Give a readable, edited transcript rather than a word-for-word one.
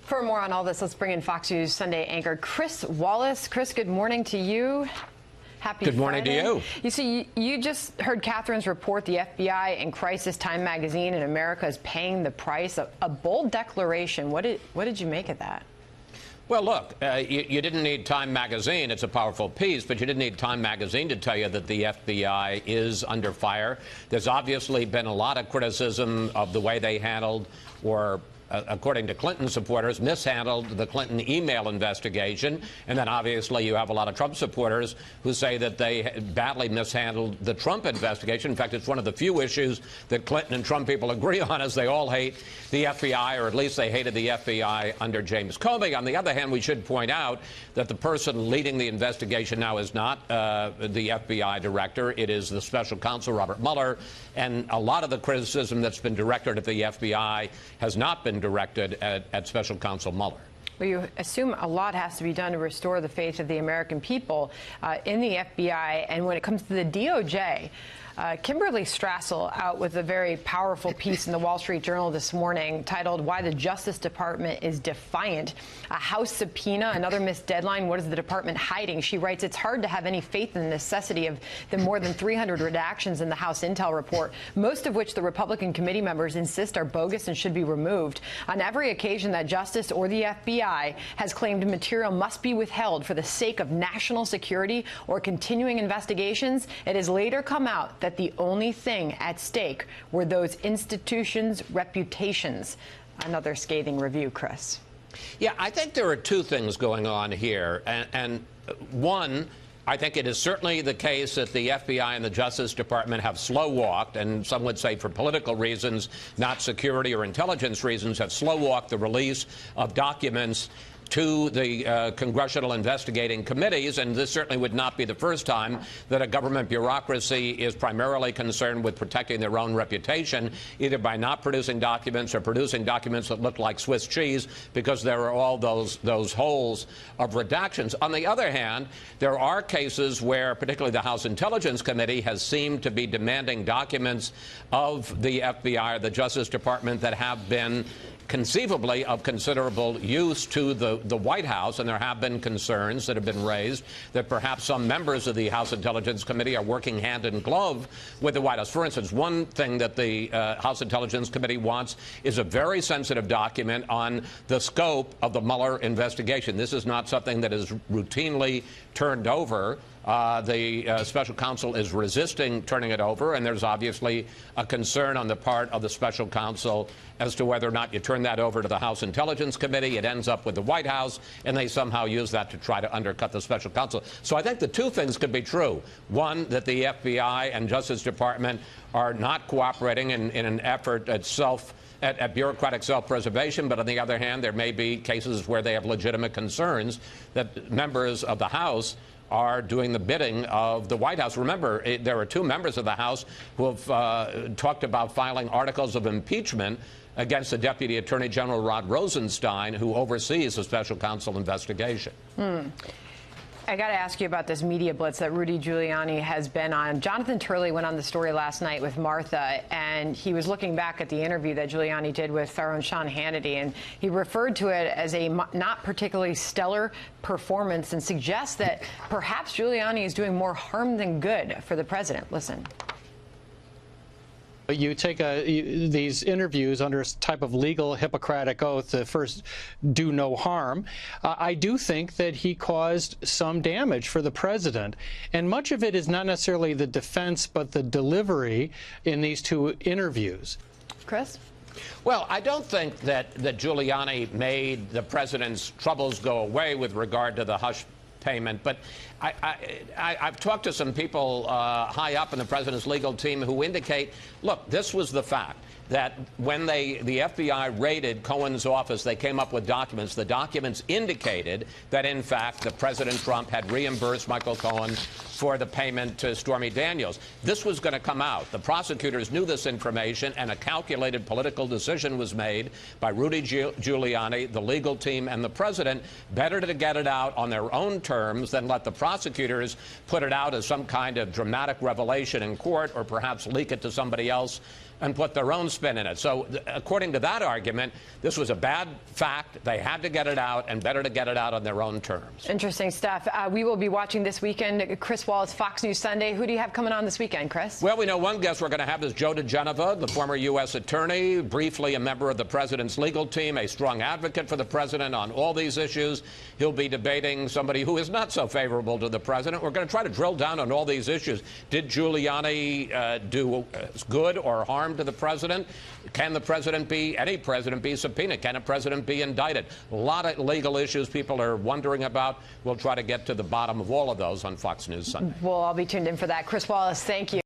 For more on all this, let's bring in Fox News Sunday anchor Chris Wallace. Chris, good morning to you. Happy Good morning Friday. to you. You see, you just heard Catherine's report. The FBI and Crisis Time magazine in America is paying the price. A bold declaration. What did you make of that? Well, look, you didn't need Time magazine. It's a powerful piece, but you didn't need Time magazine to tell you that the FBI is under fire. There's obviously been a lot of criticism of the way they handled, or according to Clinton supporters, mishandled the Clinton email investigation. And then obviously you have a lot of Trump supporters who say that they badly mishandled the Trump investigation. In fact, it's one of the few issues that Clinton and Trump people agree on, is they all hate the FBI, or at least they hated the FBI under James Comey. On the other hand, we should point out that the person leading the investigation now is not the FBI director. It is the special counsel, Robert Mueller. And a lot of the criticism that's been directed at the FBI has not been directed at special counsel Mueller. Well, you assume a lot has to be done to restore the faith of the American people in the FBI. And when it comes to the DOJ, Kimberly Strassel out with a very powerful piece in the Wall Street Journal this morning titled "Why the Justice Department is Defiant." A House subpoena, another missed deadline. What is the department hiding? She writes, it's hard to have any faith in the necessity of the more than 300 redactions in the House Intel report, most of which the Republican committee members insist are bogus and should be removed. On every occasion that Justice or the FBI has claimed material must be withheld for the sake of national security or continuing investigations, it has later come out that the only thing at stake were those institutions' reputations. Another scathing review, Chris. Yeah, I think there are two things going on here. And one, I think it is certainly the case that the FBI and the Justice Department have slow-walked, and some would say for political reasons, not security or intelligence reasons, have slow-walked the release of documents to the congressional investigating committees. And this certainly would not be the first time that a government bureaucracy is primarily concerned with protecting their own reputation, either by not producing documents or producing documents that look like Swiss cheese, because there are all those holes of redactions. On the other hand, there are cases where particularly the House Intelligence Committee has seemed to be demanding documents of the FBI or the Justice Department that have been conceivably of considerable use to the White House, and there have been concerns that have been raised that perhaps some members of the House Intelligence Committee are working hand in glove with the White House. For instance, one thing that the House Intelligence Committee wants is a very sensitive document on the scope of the Mueller investigation. This is not something that is routinely turned over. The special counsel is resisting turning it over, and there's obviously a concern on the part of the special counsel as to whether or not you turn that over to the House Intelligence Committee. It ends up with the White House, and they somehow use that to try to undercut the special counsel. So I think the two things could be true. One, that the FBI and Justice Department are not cooperating in an effort at bureaucratic self-preservation, but on the other hand, there may be cases where they have legitimate concerns that members of the House are doing the bidding of the White House. Remember, there are two members of the House who have talked about filing articles of impeachment against the Deputy Attorney General Rod Rosenstein, who oversees the special counsel investigation. I got to ask you about this media blitz that Rudy Giuliani has been on. Jonathan Turley went on the story last night with Martha, and he was looking back at the interview that Giuliani did with Farrow and Sean Hannity, and he referred to it as a not particularly stellar performance and suggests that perhaps Giuliani is doing more harm than good for the president. Listen. You take these interviews under a type of legal Hippocratic oath to first do no harm. I do think that he caused some damage for the president. And much of it is not necessarily the defense, but the delivery in these two interviews. Chris? Well, I don't think that Giuliani made the president's troubles go away with regard to the hush payment, but I've talked to some people high up in the president's legal team who indicate, look, this was the fact that when the FBI raided Cohen's office, they came up with documents. The documents indicated that, in fact, the President Trump had reimbursed Michael Cohen for the payment to Stormy Daniels. This was going to come out. The prosecutors knew this information, and a calculated political decision was made by Rudy Giuliani, the legal team, and the president. Better to get it out on their own terms than let the prosecutors put it out as some kind of dramatic revelation in court, or perhaps leak it to somebody else and put their own spin in it. So according to that argument, this was a bad fact. They had to get it out, and better to get it out on their own terms. Interesting stuff. We will be watching this weekend. Chris Wallace, Fox News Sunday. Who do you have coming on this weekend, Chris? Well, we know one guest we're going to have is Joe DeGeneva, the former U.S. attorney, briefly a member of the president's legal team, a strong advocate for the president on all these issues. He'll be debating somebody who is not so favorable to the president. We're going to try to drill down on all these issues. Did Giuliani do good or harm to the president? Can the president any president be subpoenaed? Can a president be indicted? A lot of legal issues people are wondering about. We'll try to get to the bottom of all of those on Fox News Sunday. We'll all be tuned in for that. Chris Wallace, thank you.